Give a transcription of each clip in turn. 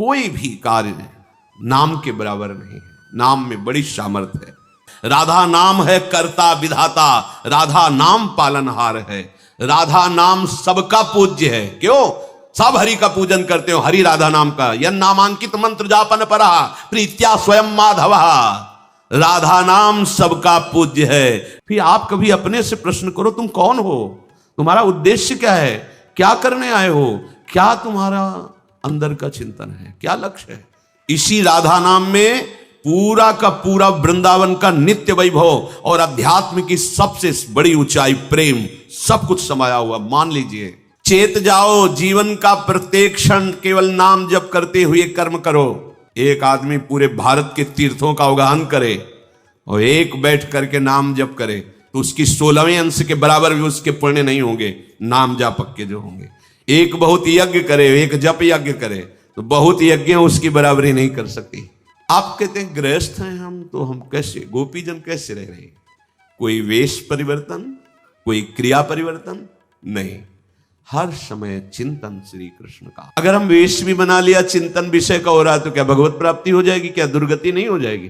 कोई भी कार्य नाम के बराबर नहीं है। नाम में बड़ी सामर्थ्य है। राधा नाम है कर्ता विधाता, राधा नाम पालनहार है, राधा नाम सबका पूज्य है। क्यों? सब हरि का पूजन करते हो, हरि राधा नाम का। यह नामांकित मंत्र जापन परा प्रीत्या स्वयं माधव। राधा नाम सबका पूज्य है। फिर आप कभी अपने से प्रश्न करो, तुम कौन हो? तुम्हारा उद्देश्य क्या है? क्या करने आए हो? क्या तुम्हारा अंदर का चिंतन है? क्या लक्ष्य है? इसी राधा नाम में पूरा का पूरा वृंदावन का नित्य वैभव और अध्यात्म की सबसे बड़ी ऊंचाई, प्रेम, सब कुछ समाया हुआ। मान लीजिए, चेत जाओ, जीवन का प्रत्येक क्षण केवल नाम जप करते हुए कर्म करो। एक आदमी पूरे भारत के तीर्थों का अवगाहन करे और एक बैठ करके नाम जप करे तो उसकी 16वें अंश के बराबर भी उसके पुण्य नहीं होंगे, नाम जापक के जो होंगे। एक बहुत यज्ञ करे, एक जप यज्ञ करे तो बहुत यज्ञ उसकी बराबरी नहीं कर सकती। आप कहते हैं गृहस्थ हैं हम, तो हम कैसे, गोपीजन कैसे रह रहे? कोई वेश परिवर्तन, कोई क्रिया परिवर्तन नहीं, हर समय चिंतन श्री कृष्ण का। अगर हम वेश भी बना लिया, चिंतन विषय का हो रहा है, तो क्या भगवत प्राप्ति हो जाएगी? क्या दुर्गति नहीं हो जाएगी?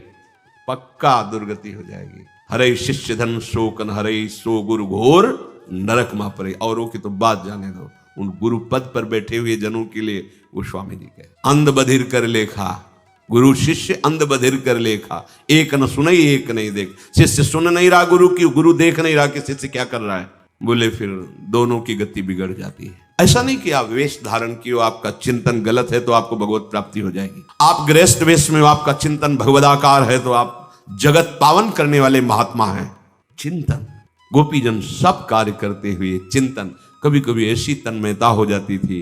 पक्का दुर्गति हो जाएगी। हरे शिष्य धन शोकन हरे सो गुरु घोर नरक मा परे। औरों की तो बात जाने दो, उन गुरु पद पर बैठे हुए जनों के लिए वो स्वामी जी कहे, अंध बधिर कर लेखा, गुरु शिष्य अंध बधिर कर लेखा, एक न सुनई एक नहीं देख। शिष्य सुन नहीं रहा गुरु की, गुरु देख नहीं रहा कि शिष्य क्या कर रहा है। बोले फिर दोनों की गति बिगड़ जाती है। ऐसा नहीं कि आप वेश धारण किए, आपका चिंतन गलत है तो आपको भगवत प्राप्ति हो जाएगी। आप गृहस्थ वेश में, आपका चिंतन भगवदाकार है तो आप जगत पावन करने वाले महात्मा हैं। चिंतन, गोपीजन सब कार्य करते हुए चिंतन। कभी कभी ऐसी तन्मयता हो जाती थी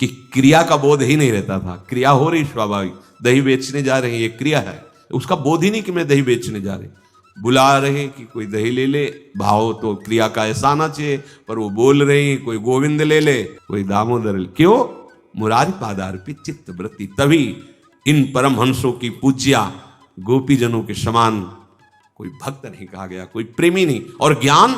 कि क्रिया का बोध ही नहीं रहता था। क्रिया हो रही स्वाभाविक, दही बेचने जा रहे हैं, ये क्रिया है, उसका बोध ही नहीं कि मैं दही बेचने जा रहे। बुला रहे कि कोई दही ले ले, भाव तो क्रिया का ऐसा आना चाहिए, पर वो बोल रहे हैं कोई गोविंद ले ले, कोई दामोदर ले। क्यों? मुरारी पादार्पित चित्त वृत्ति। तभी इन परमहंसों की पूज्या गोपीजनों के समान कोई भक्त नहीं कहा गया, कोई प्रेमी नहीं। और ज्ञान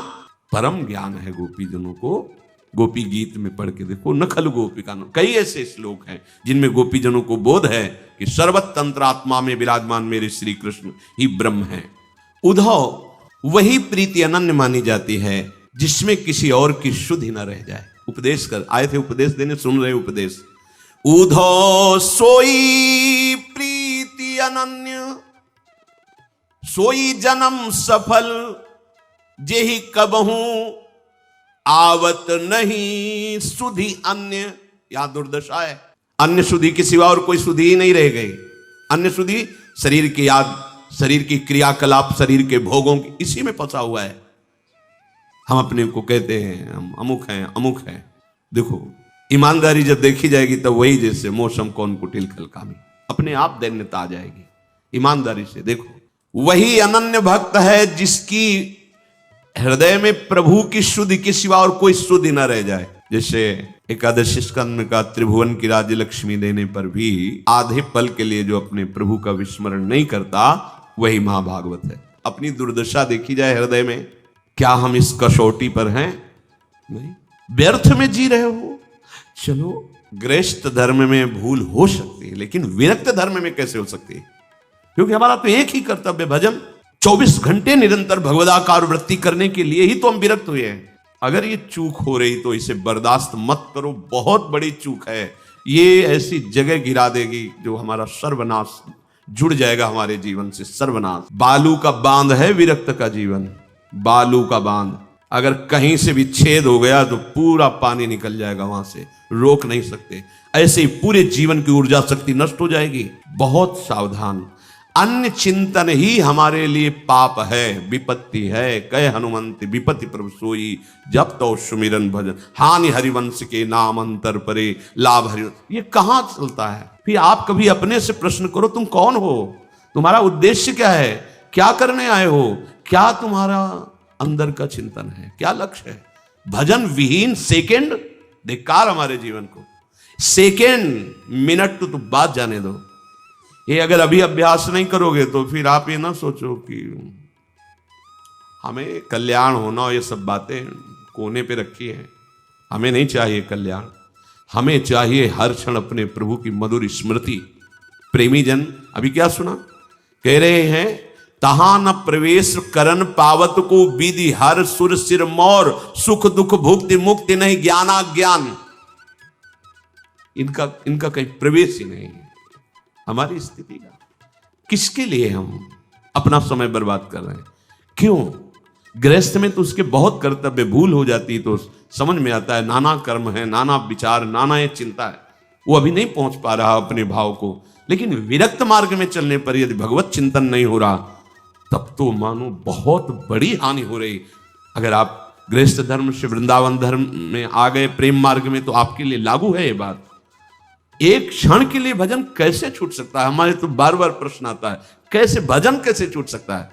परम ज्ञान है गोपीजनों को। गोपी गीत में पढ़ के देखो, नखल गोपिका, कई ऐसे श्लोक हैं जिनमें गोपीजनों को बोध है कि सर्वतंत्र आत्मा में विराजमान मेरे श्री कृष्ण ही ब्रह्म है। उद्धव, वही प्रीति अनन्य मानी जाती है जिसमें किसी और की शुद्धि न रह जाए। उपदेश कर आए थे, उपदेश देने, सुन रहे उपदेश। उद्धव सोई प्रीति अनन्य, सोई जन्म सफल, जेहि कबहू आवत नहीं सुधि अन्य। यहां दुर्दशा है, अन्य सुधि के सिवा और कोई सुधि ही नहीं रह गई। अन्य सुधि शरीर की याद, शरीर की क्रियाकलाप, शरीर के भोगों की, इसी में फंसा हुआ है। हम अपने को कहते हैं हम अमुक हैं, अमुक हैं। देखो, ईमानदारी जब देखी जाएगी तब वही जैसे मौसम कौन कुटिल खल कामी, अपने आप दैन्यता आ जाएगी। ईमानदारी से देखो, वही अनन्य भक्त है जिसकी हृदय में प्रभु की शुद्धि के सिवा और कोई शुद्धि न रह जाए। जैसे एकादशी स्कंद में का त्रिभुवन की राज्य लक्ष्मी देने पर भी आधे पल के लिए जो अपने प्रभु का विस्मरण नहीं करता, वही महाभागवत है। अपनी दुर्दशा देखी जाए हृदय में, क्या हम इस कसौटी पर हैं? नहीं, व्यर्थ में जी रहे हो। चलो, गृहस्थ धर्म में भूल हो सकती है, लेकिन विरक्त धर्म में कैसे हो सकती है? क्योंकि हमारा तो एक ही कर्तव्य, भजन। 24 घंटे निरंतर भगवदाकार वृत्ति करने के लिए ही तो हम विरक्त हुए हैं। अगर ये चूक हो रही तो इसे बर्दाश्त मत करो, बहुत बड़ी चूक है। ये ऐसी जगह गिरा देगी जो हमारा सर्वनाश, जुड़ जाएगा हमारे जीवन से, सर्वनाश। बालू का बांध है विरक्त का जीवन, बालू का बांध। अगर कहीं से भी छेद हो गया तो पूरा पानी निकल जाएगा वहां से, रोक नहीं सकते। ऐसे ही पूरे जीवन की ऊर्जा शक्ति नष्ट हो जाएगी। बहुत सावधान। अन्य चिंतन ही हमारे लिए पाप है, विपत्ति है। कह हनुमंत विपत्ति प्रभु सोई, जब तो सुमिरन भजन, हानि हरिवंश के नाम अंतर परे, लाभ हरिवंश। ये कहां चलता है? फिर आप कभी अपने से प्रश्न करो, तुम कौन हो? तुम्हारा उद्देश्य क्या है? क्या करने आए हो? क्या तुम्हारा अंदर का चिंतन है? क्या लक्ष्य है? भजन विहीन सेकेंड धिक्कार हमारे जीवन को। सेकेंड, मिनट तो बात जाने दो। ये अगर अभी अभ्यास नहीं करोगे तो फिर आप ये ना सोचो कि हमें कल्याण होना, ये सब बातें कोने पे रखी है। हमें नहीं चाहिए कल्याण। हमें चाहिए हर क्षण अपने प्रभु की मधुर स्मृति। प्रेमी जन अभी क्या सुना, कह रहे हैं तहां न प्रवेश करन पावत को विधि हर सुर सिर मोर, सुख दुख भुक्ति मुक्ति नहीं ज्ञाना ज्ञान। इनका कहीं प्रवेश ही नहीं है हमारी स्थिति का। किसके लिए हम अपना समय बर्बाद कर रहे हैं? क्यों? गृहस्थ में तो उसके बहुत कर्तव्य, भूल हो जाती तो समझ में आता है नाना कर्म है, नाना विचार, नाना ये चिंता है, वो अभी नहीं पहुंच पा रहा अपने भाव को। लेकिन विरक्त मार्ग में चलने पर यदि भगवत चिंतन नहीं हो रहा तब तो मानो बहुत बड़ी हानि हो रही। अगर आप गृहस्थ धर्म से वृंदावन धर्म में आ गए, प्रेम मार्ग में, तो आपके लिए लागू है ये बात। एक क्षण के लिए भजन कैसे छूट सकता है? हमारे तो बार बार प्रश्न आता है, कैसे भजन कैसे छूट सकता है?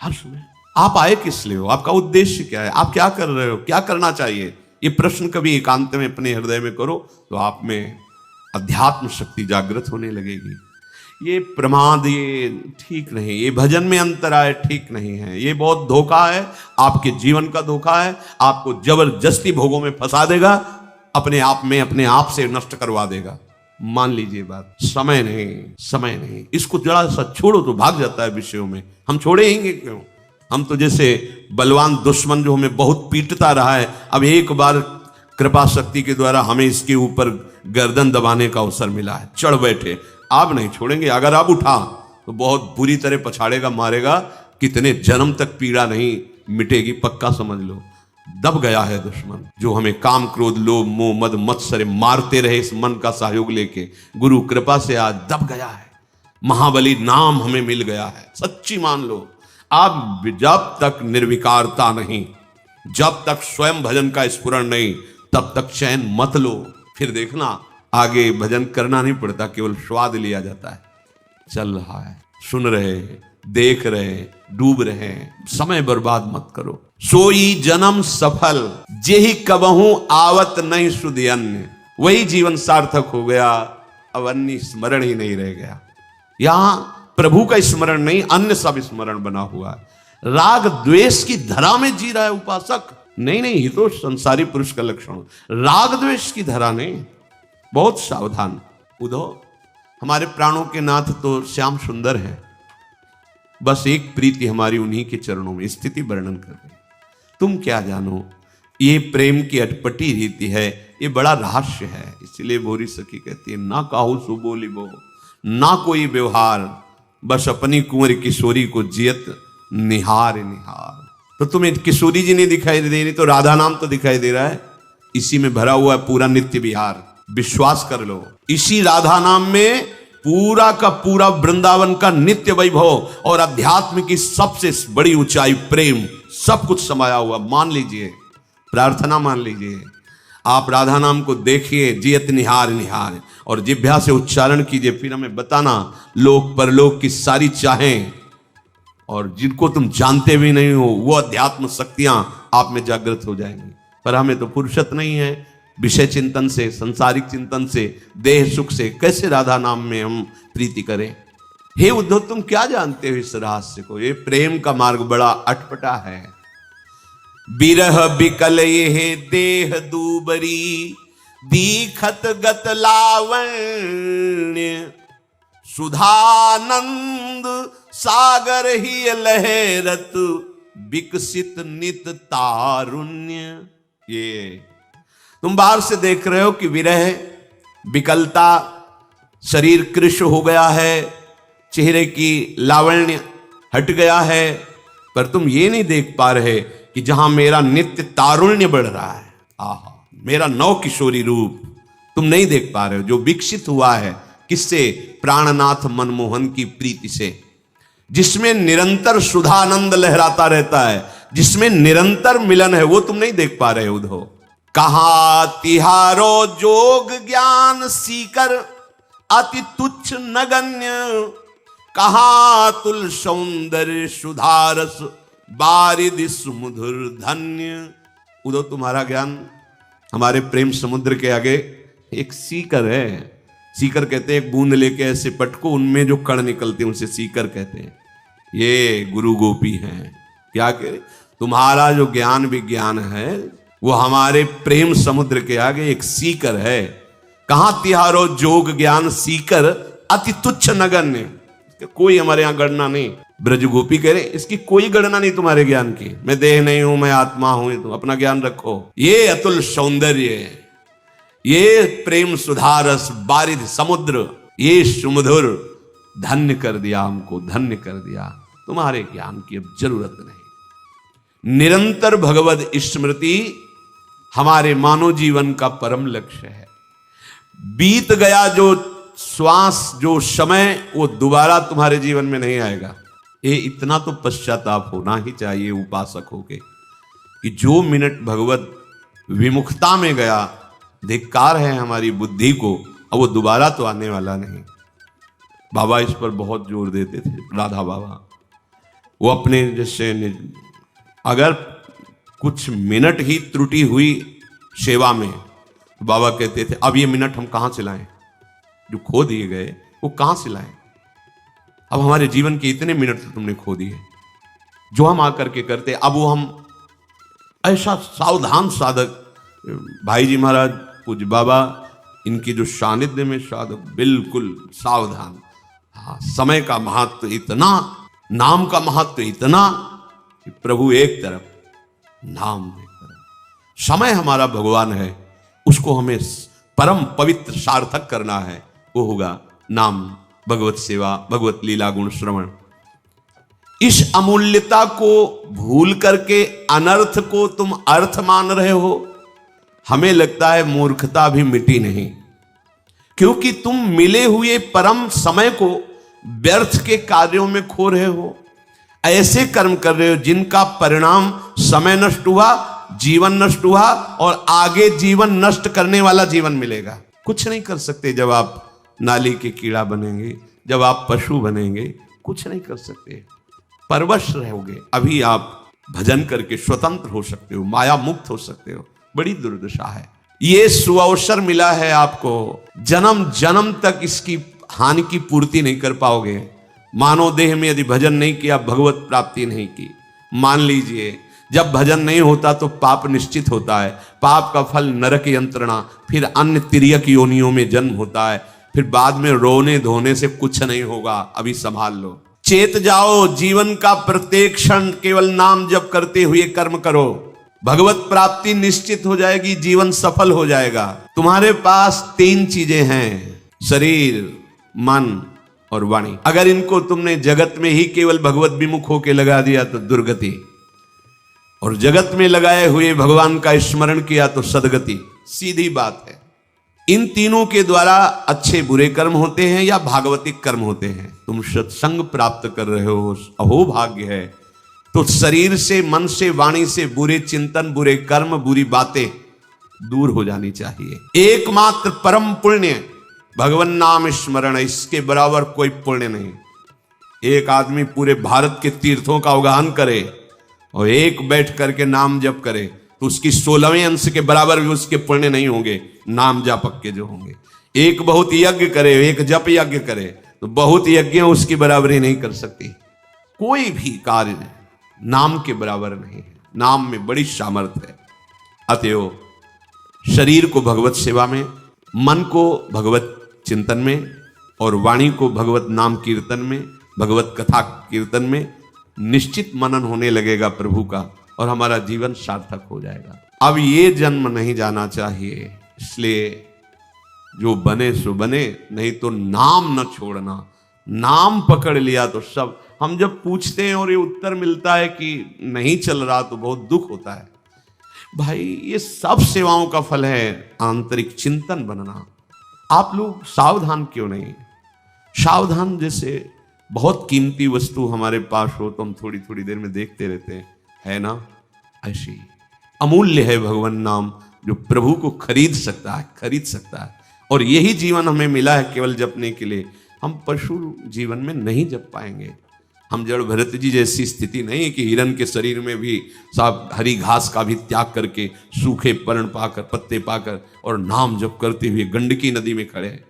हर समय आप आए किस लिए हो? आपका उद्देश्य क्या है? आप क्या कर रहे हो? क्या करना चाहिए? ये प्रश्न कभी एकांत में अपने हृदय में करो तो आप में अध्यात्म शक्ति जागृत होने लगेगी। ये प्रमाद ये ठीक नहीं, ये भजन में अंतराय ठीक नहीं है, ये बहुत धोखा है, आपके जीवन का धोखा है, आपको जबरदस्ती भोगों में फंसा देगा, अपने आप में अपने आप से नष्ट करवा देगा। मान लीजिए बात, समय नहीं, इसको जरा सा छोड़ो तो भाग जाता है विषयों में। हम छोड़ेंगे क्यों? हम तो जैसे बलवान दुश्मन जो हमें बहुत पीटता रहा है, अब एक बार कृपा शक्ति के द्वारा हमें इसके ऊपर गर्दन दबाने का अवसर मिला है, चढ़ बैठे, आप नहीं छोड़ेंगे। अगर आप उठा तो बहुत बुरी तरह पछाड़ेगा, मारेगा, कितने जन्म तक पीड़ा नहीं मिटेगी, पक्का समझ लो। दब गया है दुश्मन जो हमें काम क्रोध लोभ मोह मद मत्सर मारते रहे, इस मन का सहयोग लेके गुरु कृपा से आज दब गया है। महाबली नाम हमें मिल गया है, सच्ची मान लो। आप जब तक निर्विकारता नहीं, जब तक स्वयं भजन का स्फुरण नहीं, तब तक चैन मत लो। फिर देखना आगे भजन करना नहीं पड़ता, केवल स्वाद लिया जाता है। चल रहा है, सुन रहे, देख रहे, डूब रहे, समय बर्बाद मत करो। सोई जन्म सफल जेहि कबहू आवत नहीं सुध अन्य, वही जीवन सार्थक हो गया, अब अन्य स्मरण ही नहीं रह गया। यहां प्रभु का स्मरण नहीं, अन्य सब स्मरण बना हुआ है। राग द्वेष की धरा में जी रहा है उपासक। नहीं, ये तो संसारी पुरुष का लक्षण। राग द्वेष की धरा नहीं, बहुत सावधान। उद्धव, हमारे प्राणों के नाथ तो श्याम सुंदर है, बस एक प्रीति हमारी उन्हीं के चरणों में। स्थिति वर्णन कर रहे, तुम क्या जानो, ये प्रेम की अटपटी रीति है, ये बड़ा रहस्य है। इसलिए भोरी सखी कहती है, ना काहू सो बोली बो, ना कोई व्यवहार, बस अपनी कुंवर किशोरी को जियत निहार निहार। तो तुम्हें किशोरी जी नहीं दिखाई दे रही तो राधा नाम तो दिखाई दे रहा है। इसी में भरा हुआ है पूरा नित्य विहार। विश्वास कर लो, इसी राधा नाम में पूरा का पूरा वृंदावन का नित्य वैभव और अध्यात्म की सबसे बड़ी ऊंचाई प्रेम, सब कुछ समाया हुआ। मान लीजिए, प्रार्थना मान लीजिए, आप राधा नाम को देखिए, जियत निहार निहार, और जिह्वा से उच्चारण कीजिए। फिर हमें बताना लोक परलोक की सारी चाहें और जिनको तुम जानते भी नहीं हो वो अध्यात्म शक्तियां आप में जागृत हो जाएंगी। पर हमें तो फुर्सत नहीं है विषय चिंतन से, संसारिक चिंतन से, देह सुख से। कैसे राधा नाम में हम प्रीति करें? हे उद्धव, तुम क्या जानते हो इस रहस्य को? ये प्रेम का मार्ग बड़ा अटपटा है। बिरह बिकल ये देह दूबरी, दीखत गत लावण्य, सुधानंद सागर ही लहरत, विकसित नित तारुण्य। ये तुम बाहर से देख रहे हो कि विरह, विकलता, शरीर कृश हो गया है, चेहरे की लावण्य हट गया है, पर तुम ये नहीं देख पा रहे कि जहां मेरा नित्य तारुण्य बढ़ रहा है, आहा, मेरा नव किशोरी रूप तुम नहीं देख पा रहे हो, जो विकसित हुआ है। किससे? प्राणनाथ मनमोहन की प्रीति से, जिसमें निरंतर सुधानंद लहराता रहता है, जिसमें निरंतर मिलन है, वो तुम नहीं देख पा रहे उद्धव। कहा तिहारो जोग ज्ञान सीकर, अति तुच्छ नगण्य, कहा तुल सौंदर्य सुधारस, बारिद सुमधुर धन्य। उद्धव, तुम्हारा ज्ञान हमारे प्रेम समुद्र के आगे एक सीकर है। सीकर कहते हैं एक बूंद लेके ऐसे पटको, उनमें जो कण निकलते हैं उसे सीकर कहते हैं। ये गुरु गोपी हैं। क्या कह रहे? तुम्हारा जो ज्ञान विज्ञान है वो हमारे प्रेम समुद्र के आगे एक सीकर है। कहां तिहारो जोग ज्ञान सीकर अति तुच्छ नगण्य। कोई हमारे यहां गणना नहीं। ब्रज गोपी कह रहे इसकी कोई गणना नहीं तुम्हारे ज्ञान की। मैं देह नहीं हूं, मैं आत्मा हूं, तुम अपना ज्ञान रखो। ये अतुल सौंदर्य, ये प्रेम सुधारस बारिध समुद्र, ये सुमधुर धन्य कर दिया हमको, धन्य कर दिया। तुम्हारे ज्ञान की अब जरूरत नहीं। निरंतर भगवद स्मृति हमारे मानव जीवन का परम लक्ष्य है। बीत गया जो श्वास, जो समय, वो दोबारा तुम्हारे जीवन में नहीं आएगा। ये इतना तो पश्चाताप होना ही चाहिए उपासक होके कि जो मिनट भगवत विमुखता में गया, धिक्कार है हमारी बुद्धि को, अब वो दोबारा तो आने वाला नहीं। बाबा इस पर बहुत जोर देते थे, राधा बाबा। वो अपने जैसे अगर कुछ मिनट ही त्रुटि हुई सेवा में, तो बाबा कहते थे अब ये मिनट हम कहां से लाएं, जो खो दिए गए वो कहां से लाएं। अब हमारे जीवन के इतने मिनट तो तुमने खो दिए, जो हम आकर के करते। अब वो हम ऐसा सावधान साधक, भाई जी महाराज पूज्य बाबा, इनकी जो सानिध्य में साधक बिल्कुल सावधान। हाँ, समय का महत्व इतना, नाम का महत्व इतना कि प्रभु एक तरफ, नाम एक तरफ। समय हमारा भगवान है, उसको हमें परम पवित्र सार्थक करना है। वो होगा नाम, भगवत सेवा, भगवत लीला गुण श्रवण। इस अमूल्यता को भूल करके अनर्थ को तुम अर्थ मान रहे हो। हमें लगता है मूर्खता भी मिटी नहीं, क्योंकि तुम मिले हुए परम समय को व्यर्थ के कार्यों में खो रहे हो। ऐसे कर्म कर रहे हो जिनका परिणाम समय नष्ट हुआ, जीवन नष्ट हुआ, और आगे जीवन नष्ट करने वाला जीवन मिलेगा। कुछ नहीं कर सकते जब आप नाली के कीड़ा बनेंगे, जब आप पशु बनेंगे, कुछ नहीं कर सकते, परवश रहोगे। अभी आप भजन करके स्वतंत्र हो सकते हो, माया मुक्त हो सकते हो। बड़ी दुर्दशा है। ये सुअवसर मिला है आपको, जन्म जन्म तक इसकी हानि की पूर्ति नहीं कर पाओगे। मानव देह में यदि भजन नहीं किया, भगवत प्राप्ति नहीं की। मान लीजिए जब भजन नहीं होता तो पाप निश्चित होता है, पाप का फल नरक यंत्रणा, फिर अन्य तिर्यक योनियों में जन्म होता है, फिर बाद में रोने धोने से कुछ नहीं होगा। अभी संभाल लो, चेत जाओ, जीवन का प्रत्येक क्षण केवल नाम जप करते हुए कर्म करो, भगवत प्राप्ति निश्चित हो जाएगी, जीवन सफल हो जाएगा। तुम्हारे पास 3 चीजें हैं, शरीर, मन और वाणी। अगर इनको तुमने जगत में ही केवल भगवत विमुख होके लगा दिया तो दुर्गति, और जगत में लगाए हुए भगवान का स्मरण किया तो सदगति। सीधी बात है। इन तीनों के द्वारा अच्छे बुरे कर्म होते हैं या भागवतिक कर्म होते हैं। तुम सत्संग प्राप्त कर रहे हो, अहो भाग्य है। तो शरीर से, मन से, वाणी से बुरे चिंतन, बुरे कर्म, बुरी बातें दूर हो जानी चाहिए। एकमात्र परम पुण्य भगवान नाम स्मरण, इसके बराबर कोई पुण्य नहीं। एक आदमी पूरे भारत के तीर्थों का अवगाहन करे और एक बैठ करके नाम जप करे तो उसकी 16वें अंश के बराबर भी उसके पुण्य नहीं होंगे, नाम जापक के जो होंगे। एक बहुत यज्ञ करे, एक जप यज्ञ करे, तो बहुत यज्ञ उसकी बराबरी नहीं कर सकती। कोई भी कार्य नाम के बराबर नहीं है। नाम में बड़ी सामर्थ्य है। अतएव शरीर को भगवत सेवा में, मन को भगवत चिंतन में, और वाणी को भगवत नाम कीर्तन में, भगवत कथा कीर्तन में निश्चित मनन होने लगेगा प्रभु का, और हमारा जीवन सार्थक हो जाएगा। अब ये जन्म नहीं जाना चाहिए, इसलिए जो बने सो बने, नहीं तो नाम न छोड़ना। नाम पकड़ लिया तो सब। हम जब पूछते हैं और ये उत्तर मिलता है कि नहीं चल रहा, तो बहुत दुख होता है। भाई ये सब सेवाओं का फल है आंतरिक चिंतन बनना। आप लोग सावधान क्यों नहीं? सावधान जैसे बहुत कीमती वस्तु हमारे पास हो तो हम थोड़ी थोड़ी देर में देखते रहते हैं, है ना? ऐसी अमूल्य है भगवान नाम, जो प्रभु को खरीद सकता है, खरीद सकता है। और यही जीवन हमें मिला है केवल जपने के लिए। हम पशु जीवन में नहीं जप पाएंगे। हम जड़ भरत जी जैसी स्थिति नहीं है कि हिरन के शरीर में भी साहब हरी घास का भी त्याग करके, सूखे पर्ण पाकर, पत्ते पाकर और नाम जप करते हुए गंडकी नदी में खड़े हैं।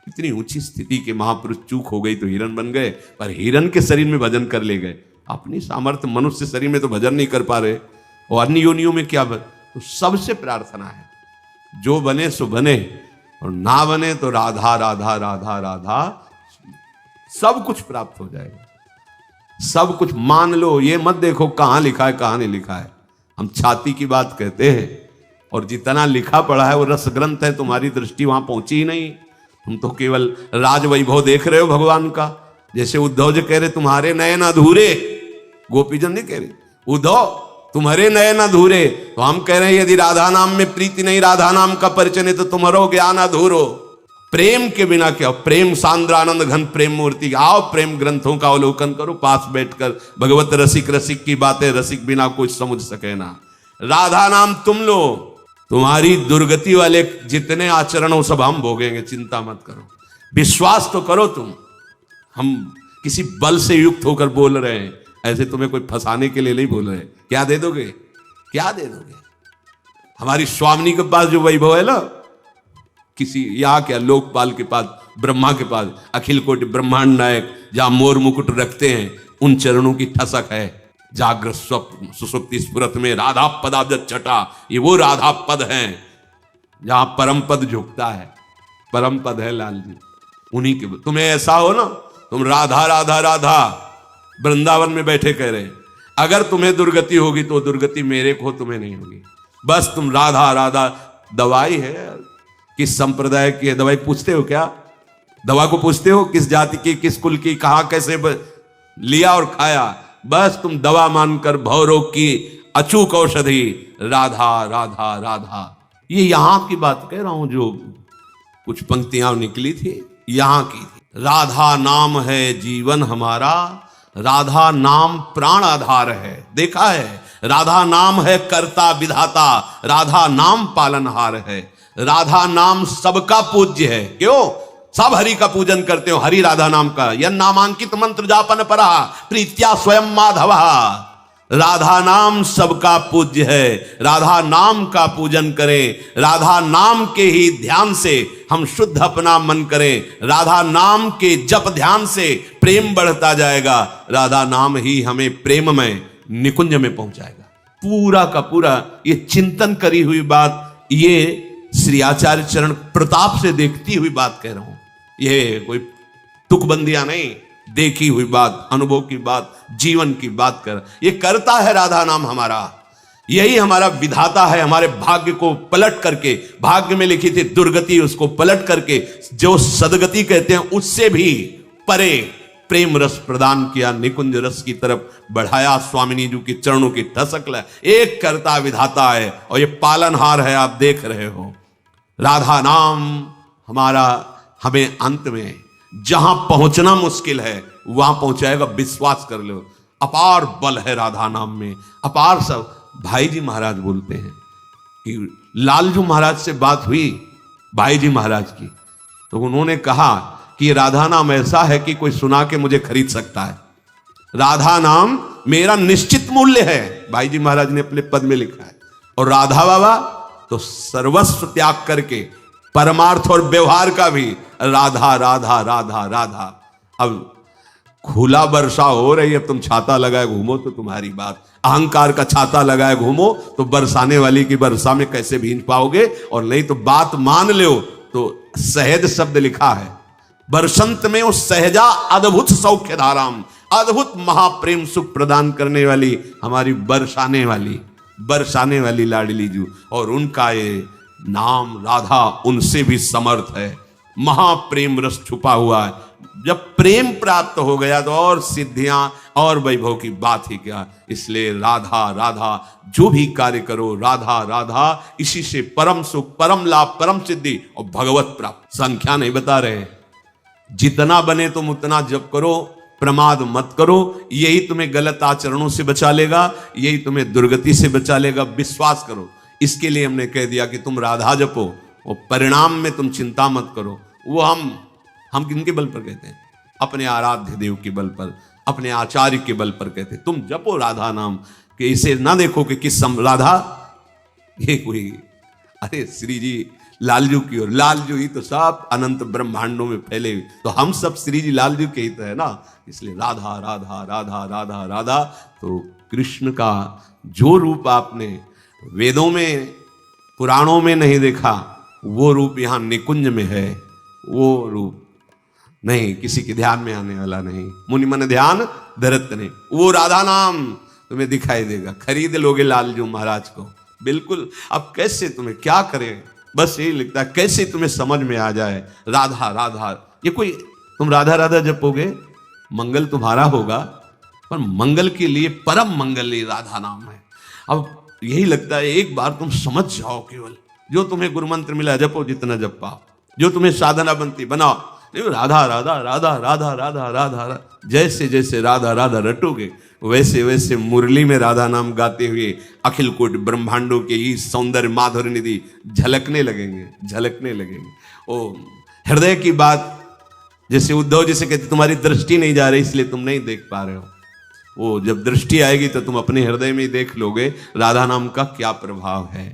इतनी ऊंची स्थिति के महापुरुष चूक हो गई तो हिरन बन गए, पर हिरन के शरीर में भजन कर ले गए। अपनी सामर्थ्य मनुष्य शरीर में तो भजन नहीं कर पा रहे, और अन्य योनियों में क्या तो सबसे प्रार्थना है जो बने सो बने, और ना बने तो राधा राधा राधा राधा, सब कुछ प्राप्त हो जाएगा। सब कुछ मान लो, ये मत देखो कहां लिखा है कहां नहीं लिखा है। हम छाती की बात कहते हैं, और जितना लिखा पढ़ा है वो रस ग्रंथ है। तुम्हारी दृष्टि वहां पहुंची ही नहीं। तुम तो केवल राज वैभव देख रहे हो भगवान का। जैसे उद्धव जी कह रहे तुम्हारे नयन अधूरे, गोपीजन नहीं कह रहे उद्धव तुम्हारे नयन अधूरे, तो हम कह रहे हैं यदि राधा नाम में प्रीति नहीं, राधा नाम का परिचय नहीं, तो तुम्हारो ज्ञान अधूरो। प्रेम के बिना क्या, प्रेम सांद्रानंद घन प्रेम मूर्ति। आओ प्रेम ग्रंथों का अवलोकन करो पास बैठकर। भगवत रसिक रसिक की बातें रसिक बिना कुछ समझ सके ना। राधा नाम तुम लो, तुम्हारी दुर्गति वाले जितने आचरण हो सब हम भोगेंगे, चिंता मत करो। विश्वास तो करो तुम। हम किसी बल से युक्त होकर बोल रहे हैं, ऐसे तुम्हें कोई फंसाने के लिए नहीं बोल रहे। क्या दे दोगे, क्या दे दोगे? हमारी स्वामिनी के पास जो वैभव है ना, किसी यहाँ क्या लोकपाल के पास, ब्रह्मा के पास, अखिल कोटि ब्रह्मांड नायक जहां मोर मुकुट रखते हैं, उन चरणों की ठसक है। जागृत स्वप्न सुसुप्ति स्फुरत में राधा पदाब्ज छटा, ये वो राधा पद हैं जहां परम पद झुकता है। परम पद है लाल जी, उन्हीं के। तुम्हें ऐसा हो ना, तुम राधा राधा राधा वृंदावन में बैठे कह रहे, अगर तुम्हें दुर्गति होगी तो दुर्गति मेरे को, तुम्हें नहीं होगी। बस तुम राधा राधा। दवाई है, किस संप्रदाय की है दवाई पूछते हो क्या? दवा को पूछते हो किस जाति की, किस कुल की, कहां कैसे लिया और खाया? बस तुम दवा मानकर भवरोग की अचूक औषधि राधा राधा राधा। ये यहां की बात कह रहा हूं, जो कुछ पंक्तियां निकली थी यहां की थी। राधा नाम है जीवन हमारा, राधा नाम प्राण आधार है। देखा है, राधा नाम है कर्ता विधाता, राधा नाम पालनहार है। राधा नाम सबका पूज्य है। क्यों? सब हरि का पूजन करते हो, हरि राधा नाम का। यह नामांकित मंत्र जापन परा प्रीत्या स्वयं माधव। राधा नाम सबका पूज्य है। राधा नाम का पूजन करें, राधा नाम के ही ध्यान से हम शुद्ध अपना मन करें। राधा नाम के जप ध्यान से प्रेम बढ़ता जाएगा। राधा नाम ही हमें प्रेममय निकुंज में पहुंचाएगा। पूरा का पूरा ये चिंतन करी हुई बात, ये श्री आचार्य चरण प्रताप से देखती हुई बात कह रहा हूं। ये कोई तुकबंदियां नहीं, देखी हुई बात, अनुभव की बात, जीवन की बात कर। ये करता है राधा नाम हमारा, यही हमारा विधाता है। हमारे भाग्य को पलट करके, भाग्य में लिखी थी दुर्गति, उसको पलट करके जो सदगति कहते हैं उससे भी परे प्रेम रस प्रदान किया, निकुंज रस की तरफ बढ़ाया। स्वामिनी जी की चरणों की ठसक ला। एक कर्ता विधाता है और ये पालनहार है, आप देख रहे हो। राधा नाम हमारा हमें अंत में जहां पहुंचना मुश्किल है वहां पहुंचाएगा, विश्वास कर लो। अपार बल है राधा नाम में, अपार। सब भाई जी महाराज बोलते हैं कि लालजू महाराज से बात हुई भाई जी महाराज की, तो उन्होंने कहा कि ये राधा नाम ऐसा है कि कोई सुना के मुझे खरीद सकता है। राधा नाम मेरा निश्चित मूल्य है, भाई जी महाराज ने अपने पद में लिखा है। और राधा बाबा तो सर्वस्व त्याग करके परमार्थ और व्यवहार का भी राधा राधा राधा राधा। अब खुला वर्षा हो रही है, तुम छाता लगाए घूमो तो तुम्हारी बात, अहंकार का छाता लगाए घूमो तो बरसाने वाली की वर्षा में कैसे भींज पाओगे? और नहीं तो बात मान लो तो सहज शब्द लिखा है, बरसंत में उस सहजा अद्भुत सौख्य धाराम, अद्भुत महाप्रेम सुख प्रदान करने वाली हमारी बरसाने वाली लाडली जू। और उनका ये नाम राधा उनसे भी समर्थ है। महाप्रेम रस छुपा हुआ है। जब प्रेम प्राप्त हो गया तो और सिद्धियां और वैभव की बात ही क्या। इसलिए राधा राधा जो भी कार्य करो, राधा राधा, इसी से परम सुख, परम लाभ, परम सिद्धि और भगवत प्राप्त। संख्या नहीं बता रहे, जितना बने तुम उतना जप करो, प्रमाद मत करो। यही तुम्हें गलत आचरणों से बचा लेगा, यही तुम्हें दुर्गति से बचा लेगा। विश्वास करो। इसके लिए हमने कह दिया कि तुम राधा जपो और परिणाम में तुम चिंता मत करो। वो हम किनके बल पर कहते हैं? अपने आराध्य देव के बल पर, अपने आचार्य के बल पर कहते हैं तुम जपो राधा नाम। कि इसे ना देखो कि किस राधा ये कोई, अरे श्री जी लालजू की ओर, लालजू ही तो सब अनंत ब्रह्मांडों में फैले, तो हम सब श्री जी लालजू के ही तो है ना। इसलिए राधा राधा राधा राधा राधा। तो कृष्ण का जो रूप आपने वेदों में पुराणों में नहीं देखा, वो रूप यहाँ निकुंज में है, वो रूप नहीं, किसी के ध्यान में आने वाला नहीं। मुनि मन ध्यान धरत नहीं, वो राधा नाम तुम्हें दिखाई देगा। खरीद लोगे लालजू महाराज को, बिल्कुल। अब कैसे तुम्हें क्या करें, बस यही लिखता है कैसे तुम्हें समझ में आ जाए राधा राधा। ये कोई तुम राधा राधा जपोगे, मंगल तुम्हारा होगा, पर मंगल के लिए परम मंगल ये राधा नाम है। अब यही लगता है एक बार तुम समझ जाओ, केवल जो तुम्हें गुरु मंत्र मिला जपो, जितना जप पाओ, जो तुम्हें साधना बनती बनाओ। नहीं, राधा राधा राधा राधा राधा राधा, जैसे जैसे राधा राधा रटोगे वैसे वैसे मुरली में राधा नाम गाते हुए अखिल कोट ब्रह्मांडों के ये सौंदर्य माधुर्य निधि झलकने लगेंगे, झलकने लगेंगे। ओ हृदय की बात, जैसे उद्धव जी से कहते तुम्हारी दृष्टि नहीं जा रही इसलिए तुम नहीं देख पा रहे हो। वो जब दृष्टि आएगी तो तुम अपने हृदय में ही देख लोगे राधा नाम का क्या प्रभाव है।